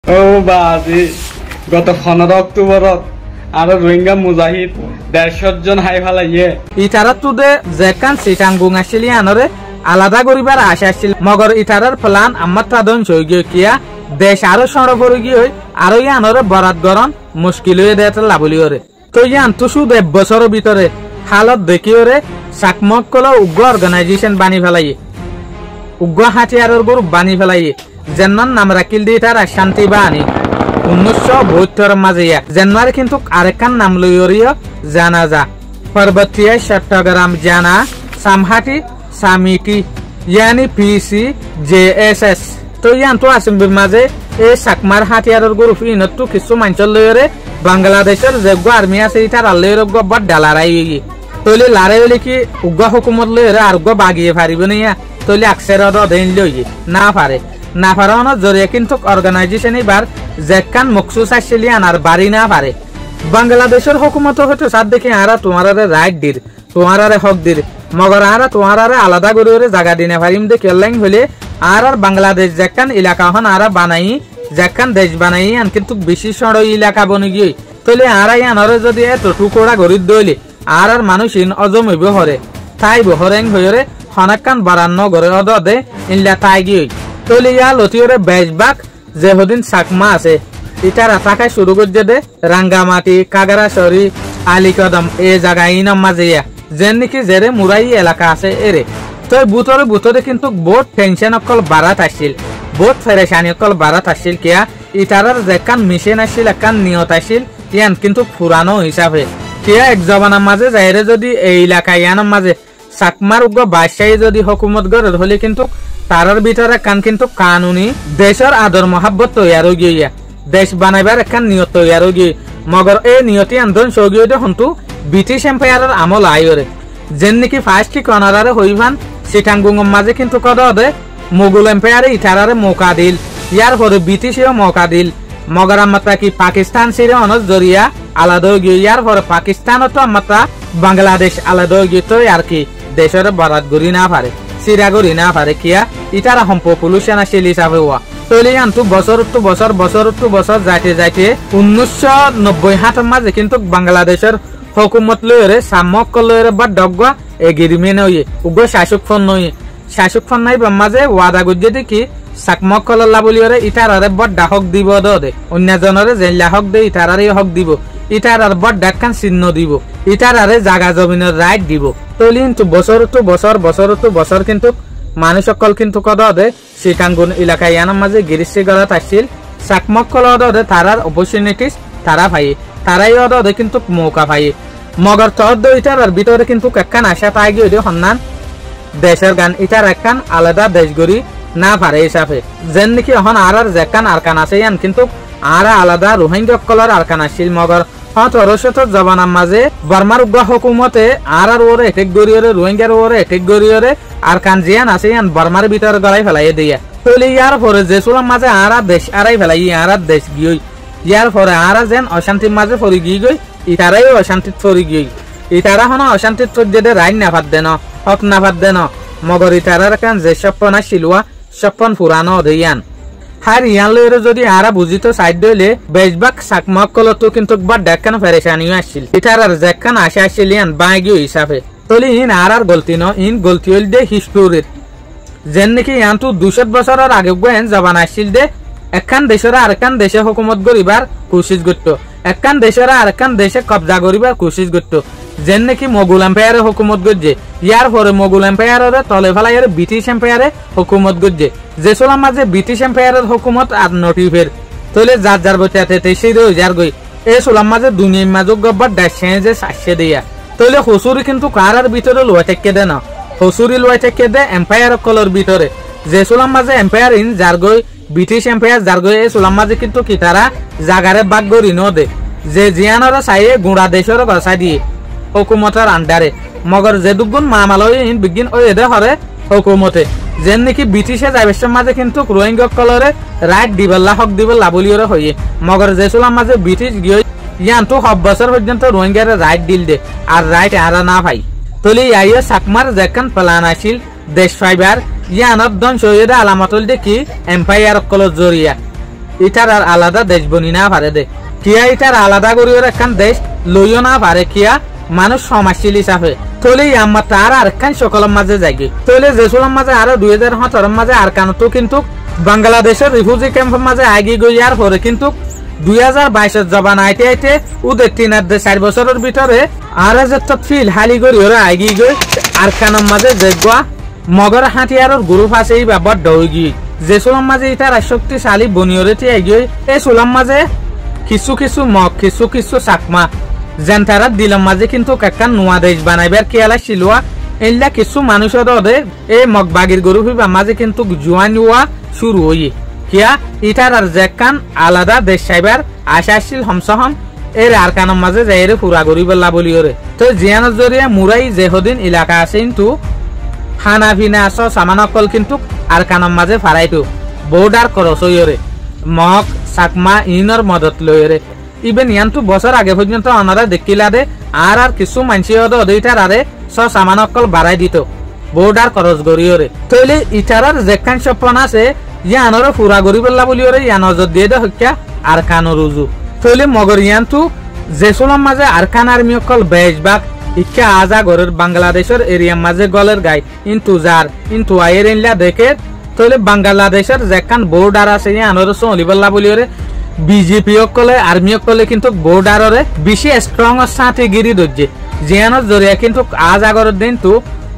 ও বাজি গত 15 অক্টোবরত আর রোহিঙ্গা মুজাহিদ 150 জন হাই ফেলাইয়ে ইটারাত তুদে যেকান সিটাঙ্গুং আসিলি আনরে আলাদা করিবার আশা আসছিল মগর ইটারার প্লান আমার তাদন চইগিয়ে কিয়া দেশ আরো সড় পড়ে গিয়ে আরো আনরে বরাত গরন মুশকিল হয়ে দেয় লাবলিওরে তো ইয়ান তুসু 1 বছরের ভিতরে হালত দেখিওরে সাকমক কল উগ্র অর্গানাইজেশন বানি ফেলাইয়ে উগ্র হাতিয়ারের গ্রুপ বানি ফেলাইয়ে যেমন নাম রাখিল দিয়ে তারা শান্তি বাহিনী 1972 মাঝে জানুয়ারি কিন্তু আরেকখান নাম লইয়রিও জানা যা পার্বতীয় চট্টগ্রাম জানা সামহাটি সামিটি ইয়ানি পিসি জেএসএস তো ইয়ান তো আসিম মাঝে এই সাকমার হাতিয়ারের গ্রুপ ইনতো কিছু মাঞ্চল লইরে বাংলাদেশের যোগ্য আর্মি আছে ইটার আল্লের গব্বর ডালারাই তৈলি লারে হলে কি উগ্র হুকুমত লইরে আর বাগিয়ে পারিব না তৈলি আকসের দেন লইয়ে না পারে না পারানোর জরিয়ে কিন্তু অর্গানাইজেশন এবার যেখান মকসুস আসলে আনার বাড়ি না পারে বাংলাদেশের হুকুমত হয়তো সাত দেখি আরা তোমারারে রাইট দির তোমারারে হক দির মগর আরা তোমারারে আলাদা করে জায়গা দিনে পারিম দে কেলাইন হলে আর বাংলাদেশ যেখান এলাকা হন আরা বানাই যেখান দেশ বানাই আন কিন্তু বেশি সড় এলাকা বনে গিয়ে তাহলে আরা আনরে যদি এত টুকরা গরিব দইলে আর মানুষ ইন অজমিব হরে তাই বহরেং হয়ে হনাকান বারান্ন গড়ে অদে ইনলা তাই গিয়ে তৈলি ইয়া লতিওরে বেশবাক যে হদিন সাকমা আছে ইটারা থাকায় শুরু করছে দে রাঙ্গামাটি কাগারাসরি আলিকদম এ জায়গা ইনম মাঝে যেন নাকি জেরে মুরাই এলাকা আছে এরে তো বুতরে কিন্তু বহুত টেনশন অকল বাড়াত আসছিল বহুত ফেরেশানি অকল বাড়াত আসছিল কিয়া ইটারার যেখান মিশন আসছিল একান নিয়ত আসছিল ইয়ান কিন্তু পুরানো হিসাবে কিয়া এক জবানার মাঝে যাইরে যদি এই এলাকা ইয়ানোর মাঝে সাকমার উগ্র বাদশাহী যদি হুকুমত গড়ে হলে কিন্তু তারার ভিতরে কান কিন্তু কানুনি দেশের আদর মহাব্বত তৈয়ার হয়ে গিয়া দেশ বানাইবার একখান নিয়ত তৈয়ার হয়ে গিয়ে মগর এই নিয়তি আন্দোলন সৌগিয়ে হন্তু ব্রিটিশ এম্পায়ারের আমল আইরে যেন নাকি ফার্স্ট কি কনারারে হইবান সিটাঙ্গুঙের মাঝে কিন্তু কদে মোগল এম্পায়ারে ইটারারে মৌকা দিল ইয়ার পরে ব্রিটিশেও মৌকা দিল মগর আমাত্রা কি পাকিস্তান সিরে অনজ জরিয়া আলাদা হয়ে গিয়ে ইয়ার পরে পাকিস্তানও তো আমাত্রা বাংলাদেশ আলাদা হয়ে গিয়ে তো আর কি দেশের বরাত গড়ি না পারে সিরাগরি না পারে কিয়া ইটারা হম পপুলেশন আসিল হিসাবে হওয়া তৈলি আনতু বছর যাইতে 1990 মাঝে কিন্তু বাংলাদেশের হুকুমত লইরে সামক লইরে বা ডগা এগ্রিমেন্ট হইয়ে উগ্র শাসক ফোন নাই মাঝে ওয়াদা গুজে দেখি সাকমক কল্লা বলিওরে ইটারারে বড় হক দিব দে অন্য জনরে জেলা হক দে ইটারারে হক দিব ইটারার বড় ডাক্কান চিহ্ন দিব ইটারারে জাগা জমিনের রাইট দিব তৈলি কিন্তু বছর কিন্তু মানুষ সকল কিন্তু কদে সিটাঙ্গুন এলাকায় ইয়ানোর মাঝে গিরিশ্রী গড়াত আসছিল সাকমক কলদে তারার অপরচুনিটিস তারা পাই তারাই অদে কিন্তু মৌকা পাই মগর তদ ইটার ভিতরে কিন্তু একখান আশা পাই গিয়ে সন্ধান দেশের গান ইটার একখান আলাদা দেশ গড়ি না পারে হিসাবে যেন নাকি এখন আর যেখান আরকান আছে ইয়ান কিন্তু আর আলাদা রোহিঙ্গা কলর আরকান আসছিল মগর 1700 জবানার মাঝে বর্মার উগ্র হুকুমতে আর ওরে এটেক গড়িয়রে রোহিঙ্গার ওরে এটেক গড়িয়রে আর কান জিয়ান আছে ইয়ান বর্মার ভিতরে গড়াই ফেলাই দিয়া তৈলি ইয়ার পরে যে সুলাম মাঝে আর দেশ আড়াই ফেলাই আর দেশ গিয়ে ইয়ার পরে আর যেন অশান্তির মাঝে পরি গিয়ে গই ইটারাই অশান্তিত পরি গিয়ে ইটারা হন অশান্তিত পর্যদে রাইন না ভাত দেন হক না ভাত দেন মগর ইটারার কান যে স্বপ্ন আসিলুয়া স্বপ্ন পুরানো দেয়ান হার ইয়ান লইরে যদি আরা বুঝিত সাইড দইলে বেশবাক সাকমক কলতো কিন্তু বা ডাক্কান ফেরেশানিও আসছিল ইটারার যেখান আশা আসছিল ইয়ান বাগিও হিসাবে তলি ইন আর গলতি ন ইন গলতি হইল দে হিস্টোরির যেন নাকি ইয়ান তো 200 বছরের আগে গোয়েন জবান আসছিল দে একখান দেশের আরেকখান দেশে হুকুমত করিবার কোশিশ করত একখান দেশের আরেকখান দেশে কবজা করিবার কোশিশ করত যেন নাকি মোগল এম্পায়ারে হুকুমত করছে ইয়ার পরে মোগল এম্পায়ারের তলে ফেলাইয়ের ব্রিটিশ এম্পায়ারে হুকুমত করছে যে সোলাম মাঝে ব্রিটিশ এম্পায়ারের হুকুমত আর নটিফের তলে যার বইতে সেই যার গই এই সোলাম মাঝে দুনিয়ার মাঝে গব্বার ডাসে যে সাসে দিয়া তলে হসুরি কিন্তু কারার ভিতরে লোয়া টেকে দে না হসুরি লোয়া টেকে দে এম্পায়ার কলর ভিতরে যে সোলাম মাঝে এম্পায়ার ইন যার গই ব্রিটিশ এম্পায়ার যার গই এই সোলাম মাঝে কিন্তু কি তারা জাগারে বাগ গড়ি ন দে যে জিয়ানর চাইয়ে গুড়া দেশের গছা দিয়ে হুকুমতের আন্ডারে মগর যে দুগুণ মামালয় ইন বিজ্ঞান ওই এদে হরে হুকুমতে যেন নাকি ব্রিটিশে যাইবের মাঝে কিন্তু রোহিঙ্গা কলরে রাইট দিবল্লা হক দিবল্লা বলিওরে হইয়ে মগর যে সোলাম মাঝে ব্রিটিশ গিয়ে ইয়ান তো 7 বছর পর্যন্ত রোহিঙ্গার রাইট দিল দে আর রাইট আরা না পাই তলি আইয়া সাকমার যেখান প্লান আসিল দেশ ফাইবার ইয়ানত দন শহীদ আলামাতুল দেখি এম্পায়ার কল জরিয়া ইটার আর আলাদা দেশ বনি না পারে দে কিয়া ইটার আলাদা করিও একখান দেশ লইও না পারে কিয়া মানুষ সমাজশীল হিসাবে তলে আমার তার আর একখান সকলের মাঝে যাইগে তলে যেসুলার মাঝে আরো 2017 মাঝে আর কানতো কিন্তু বাংলাদেশের রিফিউজি ক্যাম্পের মাঝে আগিয়ে গিয়ার পরে কিন্তু 2022 জবান আইতে আইতে ওদের 3-4 বছরের ভিতরে আর একটা ফিল হালি করি ওরা আগিয়ে গই আর কানের মাঝে দেখবা মগর হাতিয়ারের গ্রুপ আছে এই ব্যাপার ডইগি যে সোলাম মাঝে ইটার শক্তিশালী বনিয়রেটি এগিয়ে এই সোলাম মাঝে কিছু কিছু মগ কিছু কিছু চাকমা যেন তারা দিলাম মাঝে কিন্তু একখান নোয়া দেশ বানাইবার খেয়ালা শিলুয়া এইলা কিছু মানুষের ওদের এই মগ বাগির গরু হইবা মাঝে কিন্তু জোয়ান হওয়া শুরু হই কিয়া ইটার আর যেখান আলাদা দেশ চাইবার আশাশীল হমসহম এর আর কানের মাঝে যাইরে পুরা গরি বল্লা বলিওরে তো জিয়ানোর জরিয়া মুরাই যেহদিন এলাকা আছে কিন্তু খানা পিনা আস সামানকল কিন্তু আর কানের মাঝে ফারাইতো বর্ডার ক্রস হইরে মগ চাকমা ইনর মদত লইরে ইভেন ইয়ানতো বছর আগে পর্যন্ত ওনারা দেখিলা দে আর কিছু মানসি ওইটার আরে সামানকল বাড়াই দিত বর্ডার ক্রস গরিওরে তইলে ইটারার যেখান স্বপ্ন আছে ইয়ানর পুরা গরি বল্লা বলিওরে ইয়ান নজর দিয়ে দে হত্যা আর কানো রুজু তইলে মগর ইয়ানতো যেসুলাম মাঝে আর কান আর্মি অকল বেশবাগ ইচ্ছা আজা গরের বাংলাদেশের এরিয়ার মাঝে গলের গাই ইন্তু আয়ের ইনলা দেখে তইলে বাংলাদেশের যেখান বর্ডার আছে ইয়ানর চলিবল্লা বলিওরে বিজেপি অকলে আর্মি অকলে কিন্তু বর্ডাররে বেশি স্ট্রং সাথে গিরি দজ্জে জিয়ানোর জরিয়া কিন্তু আজ আগরের দিন তো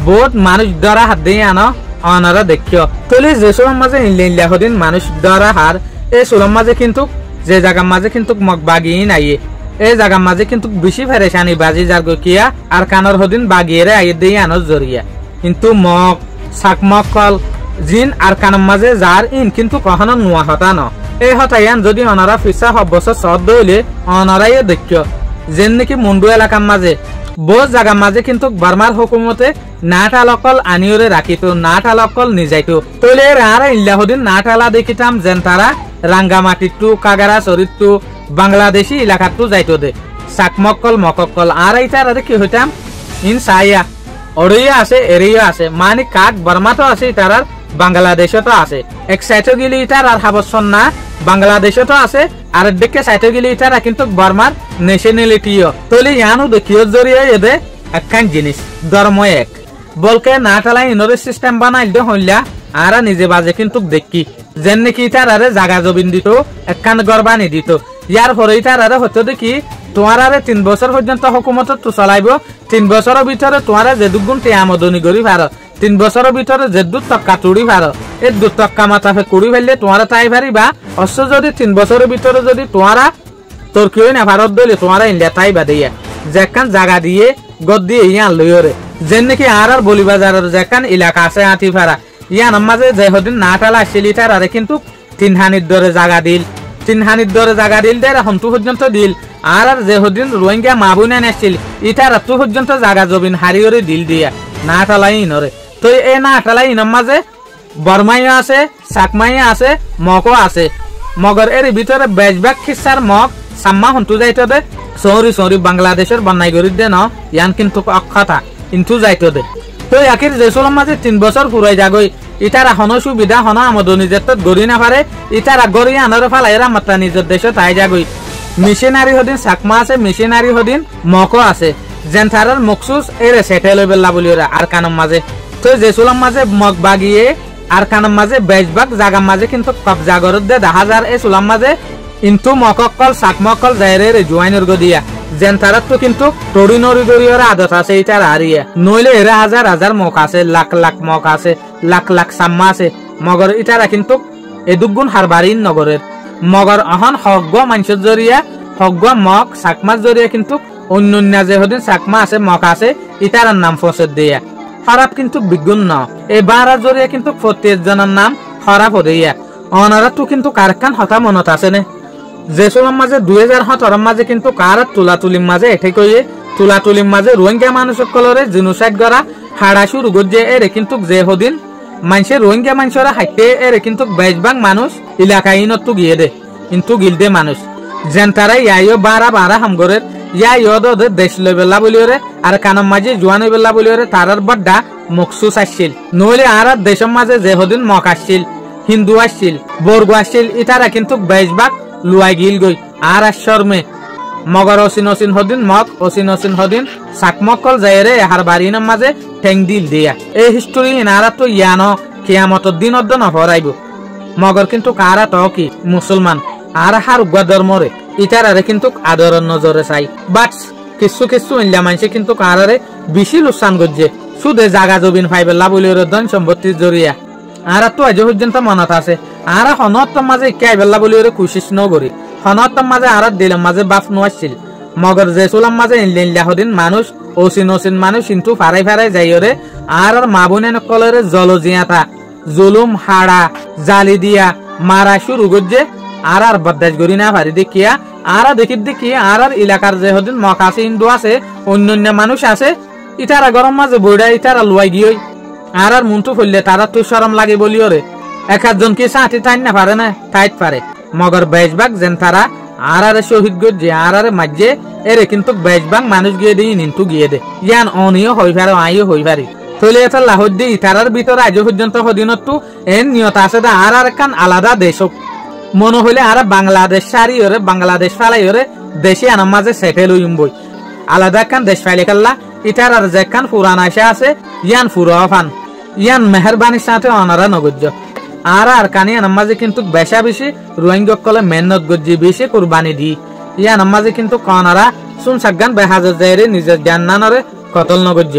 বহুত মানুষ ধরা হাত দিয়ে আনো অনারা দেখিও তলে যে সোলাম মাঝে ইনলা হদিন মানুষ ধরা হার এই সোলাম মাঝে কিন্তু যে জায়গার মাঝে কিন্তু মগ বাগিয়ে নাইয়ে এই জায়গার মাঝে কিন্তু বেশি ফেরেশানি বাজি যার কিয়া আর কানর হদিন বাগিয়ে আইয়ে দিয়ে আনোর জরিয়া কিন্তু মগ চাকমক কল জিন আর কানের মাঝে যার ইন কিন্তু কখনো নোয়া হতা ন এই হতাইয়ান যদি অনারা ফিসা সব বছর সদ দইলে অনারাই দেখিও যেন নাকি মুন্ডু এলাকার মাঝে বহু জায়গার মাঝে কিন্তু বার্মার হুকুমতে নাটালকল আনিওরে রাখিত নাটালকল নিজাইতো তইলে আর ইল্লাহদিন নাটালা দেখিতাম যেন তারা রাঙ্গামাটিটু কাগারা চরিত্রু বাংলাদেশি এলাকাটু যাইতো দে চাকমকল মককল আর এইটার আর কি হইতাম ইন সাইয়া অরিয়া আছে এরিয়া আছে মানে কাক বার্মাতো আছে তারার বাংলাদেশতো আছে এক সাইটো গিলি ইটার আর হাবসন না বাংলাদেশতো আছে আর দিকে সাইটো গিলি ইটার কিন্তু বার্মার ন্যাশনালিটিও তইলে ইয়ানো দেখিও জরিয়া এদে একখান জিনিস ধর্ম এক বলকে নাটালা ইনরে সিস্টেম বানাইল দে হইলা আর নিজে বাজে কিন্তু দেখি যেন নাকি ইটার আরে জাগা জবিন দিত একখান গরবানি দিত ইয়ার পরে ইটার আরে হতো দেখি তোমার আরে 3 বছর পর্যন্ত হুকুমত তো চলাইব 3 বছরের ভিতরে তোমার যে দুগুণ আমদানি করি পারো 3 বছরের ভিতরে যে 2 টাকা তুড়ি পারো এই 2 টাকা মাথাফে কুড়ি ফেললে তোমার তাই পারিবা অবশ্য যদি 3 বছরের ভিতরে যদি তোমার তোর কেউ না ভারত দলে তোমার ইন্ডিয়া তাই বাদিয়া যেখান জায়গা দিয়ে গদ দিয়ে ইয়ান লইরে যেন নাকি আর বলিবাজারের যেখান এলাকা আছে আঁটি ফারা ইয়ান মাঝে যে হদিন নাটালা শিলিটার আরে কিন্তু 3 হানির দরে জায়গা দিল 3 হানির দরে জায়গা দিল দে হন্তু পর্যন্ত দিল আর যে হদিন রোহিঙ্গা মাবুনা নাছিল ইটার তো পর্যন্ত জায়গা জবিন হারিয়রে দিল দিয়া নাটালাই ইনরে তো এই নাটালাই ইনর মাঝে বর্মাইও আছে চাকমাইও আছে মকও আছে মগর এর ভিতরে বেশবাগ খিসার মগ সাম্মা হন্তু যাইতো দে সরি বাংলাদেশের বন্যাই গরি দে ন ইয়ান কিন্তু অক্ষতা কিন্তু যাইতো দে তো একের যেসলম মাঝে 3 বছর পুরাই যাগই ইটার এখনো সুবিধা হনা আমদানি জেতত গড়ি না পারে ইটার গড়ি আনরে ফালাইরা মাত্রা নিজের দেশে তাই যাগই মিশনারি হদিন চাকমা আছে মিশনারি হদিন মকো আছে যেন তারার মকসুস এর সেটেল হইবেলা বলিওরা আর কানের মাঝে তো যেসলম মাঝে মগ বাগিয়ে আর কানের মাঝে বেশবাগ জাগার মাঝে কিন্তু কবজা গরত দে 10,000 এই সুলাম মাঝে কিন্তু মককল চাকমকল যাইরে জুয়াইনের গদিয়া যেন তারার তো কিন্তু টরি নরি গরিয়র আদত আছে এটার হারিয়া নইলে এরা হাজার হাজার মক আছে লাখ লাখ মক আছে লাখ লাখ সাম্মা আছে মগর ইটারা কিন্তু এদুগুণ হারবারিন নগরের মগর অহন হগ্গ মানুষের জরিয়া হগ্গ মক চাকমার জরিয়া কিন্তু অন্য যে হদিন চাকমা আছে মক আছে ইটার নাম ফসের দিয়া খারাপ কিন্তু বিগুণ ন এবার জরিয়া কিন্তু 40 জনের নাম খারাপ হইয়া অনারা তো কিন্তু কারখান হতা মনত আছে নে যেসলম মাঝে 2017 মাঝে কিন্তু কার তুলাতুলির মাঝে এঠে কইয়ে তুলাতুলির মাঝে রোহিঙ্গা মানুষের কলরে জিনোসাইড করা হাড়া শুরু গজে এর কিন্তু যে হদিন মানুষের রোহিঙ্গা মানুষরা হাইতে এর কিন্তু বেশবাগ মানুষ এলাকায় ইনত গিয়ে দে কিন্তু গিলদে মানুষ যেন তারা ইয়াইও বারা হামগরের ইয়াইও দেশ লইবেলা বলিওরে আর কানের মাঝে জোয়ান হইবেলা বলিওরে তারার বড্ডা মকসুস আসছিল নইলে আর দেশের মাঝে যে হদিন মক আসছিল হিন্দু আসছিল বর্গ আসছিল ইতারা কিন্তু বেশভাগ লুয়াই গিল গই আর শর্মে মগর অসিন হদিন মগ অসিন হদিন সাকমকল যায়রে হার বাড়ির মাঝে ঠেং দিল দিয়া এই হিস্টোরি ইনারা তো ইয়ানো কিয়ামতর দিন অদ্দ নফরাইব মগর কিন্তু কারা তো কি মুসলমান আর হার উগ্র ধর্মরে ইতারারে কিন্তু আদরের নজরে চাই বাট কিছু ইল্লা মানুষে কিন্তু কারারে বেশি লোকসান করছে সুদে জাগা জবিন ফাইবেলা বলি ধন সম্পত্তির জরিয়া আর তো আজ পর্যন্ত মনত আছে আর হনতম মাঝে ইকাইবেলা বলি কোশিশ নগরি হনতম মাঝে আর দিলাম মাঝে বাপ নোয়াছিল মগর যে চুলাম মাঝে ইনলিয়া হদিন মানুষ অসিন মানুষ কিন্তু ফারাই যাই ওরে আর মা বোনে নকলের জলজিয়াতা জুলুম হাড়া জালি দিয়া মারা শুরু করছে আর বদাস করি না পারি দেখিয়া আর দেখি আর এলাকার যে হদিন মক আছে হিন্দু আছে অন্যান্য মানুষ আছে ইতারা গরম মাঝে বইডা ইতারা লুয়াই গিয়ে আর মনটু ফেললে তারা তো সরম লাগে বলি ওরে একজন কি সাথে টাইন না পারে না টাইট পারে মগর বেশভাগ যেন তারা আর শহীদ গজ্জে আর মাঝে এরে কিন্তু বেশভাগ মানুষ গিয়ে দিই নিন্তু গিয়ে দে ইয়ান অনিও হই পারে আইও হই পারি তৈলে এটা লাহর দিয়ে ইতারার ভিতরে আজ পর্যন্ত হদিনতো এর নিয়ত আছে আর একখান আলাদা দেশ মনে হইলে আর বাংলাদেশ সারি ওরে বাংলাদেশ ফালাই ওরে দেশে আনার মাঝে সেটেল হইম বই আলাদা একখান দেশ ফাইলে কাল্লা ইটার আর যেখান পুরান আসে আছে ইয়ান ফুরা ফান ইয়ান মেহরবানির সাথে অনারা নগজ্য আর কানি আনার মাঝে কিন্তু বেশা বেশি রোহিঙ্গা কলে মেহনত গজ্জি বেশি কুরবানি দি ইয়ান মাঝে কিন্তু কনারা শুন সাগান বেহাজর যাইরে নিজের জ্ঞান নানরে কতল নগজ্য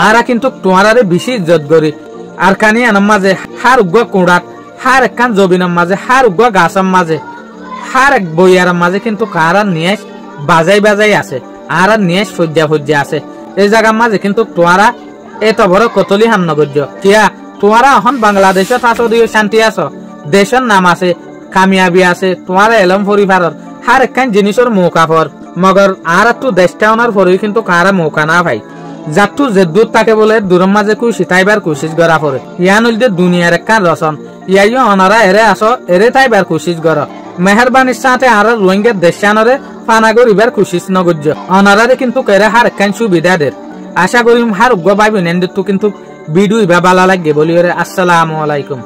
আর কিন্তু তোমারে বেশি ইজ্জত করি আর কানি আনার মাঝে হার উগ্র কুড়াত হার একখান জবিনের মাঝে হার উগ্র গাছের মাঝে হার এক বইয়ার মাঝে কিন্তু কারার নিয়ে বাজাই আছে আর নিয়ে ফজ্জা আছে এই জায়গার মাঝে কিন্তু তোমরা এত বড় কতলি হান নগর্য কিয়া তোমরা এখন বাংলাদেশত আছো দিও শান্তি আছো দেশের নাম আছে কামিয়াবি আছে তোমরা এলম পরিবারের হার একখান জিনিসের মৌকা পর মগর আর একটু দেশটা ওনার পরে কিন্তু কারা মৌকা না ভাই যাত্তু যে দূর তাকে বলে দূরের মাঝে কুই সিতাইবার কোশিশ করা পরে ইয়ান হইল দুনিয়ার একখান রচন ইয়াইও অনারা এরে আসো এরে তাইবার কোশিশ কর মেহরবানির সাথে আর রোহিঙ্গার দেশানরে ফানা করিবার কোশিশ নগর্য অনারারে কিন্তু কেরে হার একখান সুবিধা দের আশা করি হার উগ্র ভাই বোনেন কিন্তু ভিডিও বা ভালো লাগে বলি আসসালামু আলাইকুম।